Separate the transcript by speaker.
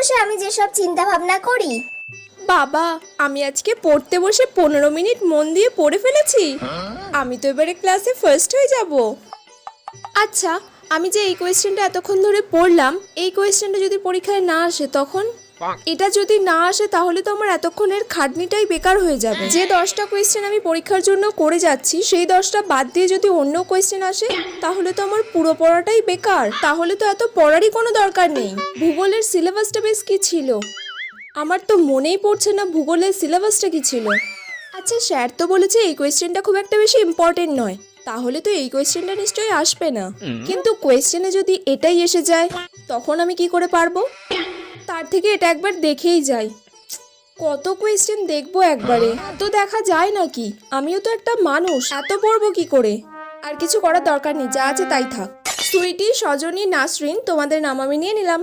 Speaker 1: বসে আমি যেসব চিন্তা ভাবনা করি।
Speaker 2: বাবা, আমি আজকে পড়তে বসে 15 মিনিট মন দিয়ে পড়ে ফেলেছি। আমি তো এবারে ক্লাসে ফার্স্ট হয়ে যাব। আচ্ছা, আমি যে এই কোয়েশ্চেনটা এতক্ষণ ধরে পড়লাম, এই কোয়েশ্চেনটা যদি পরীক্ষায় না আসে তখন? এটা যদি না আসে তাহলে তো আমার এতক্ষণের খাটনিটাই বেকার হয়ে যাবে। যে 10টা কোয়েশ্চেন আমি পরীক্ষার জন্য করে যাচ্ছি, সেই 10টা বাদ দিয়ে যদি অন্য কোয়েশ্চেন আসে তাহলে তো আমার পুরো পড়াটাই বেকার। তাহলে তো এত পড়ারই কোনো দরকার নেই। ভূগোলের সিলেবাসটা বেশ কি ছিল? আমার তো মনেই পড়ছে না ভূগোলের সিলেবাসটা কি ছিল। আচ্ছা, স্যার তো বলেছে এই কোয়েশ্চেনটা খুব একটা বেশি ইম্পর্টেন্ট নয়, তাহলে তো এই কোয়েশ্চেনটা নিশ্চয়ই আসবে না। কিন্তু কোয়েশ্চেনে যদি এটাই এসে যায় তখন আমি কি করে পারবো? তার থেকে এটা একবার দেখেই যাই। কত কোয়েশ্চেন দেখবো একবারে? তো দেখা যায় নাকি? আমিও তো একটা মানুষ, এত পড়বো কি করে? আর কিছু করার দরকার নেই, যা আছে তাই থাক। সুইটি, সজনী, নাসরিন, তোমাদের নাম আমি নিয়ে নিলাম।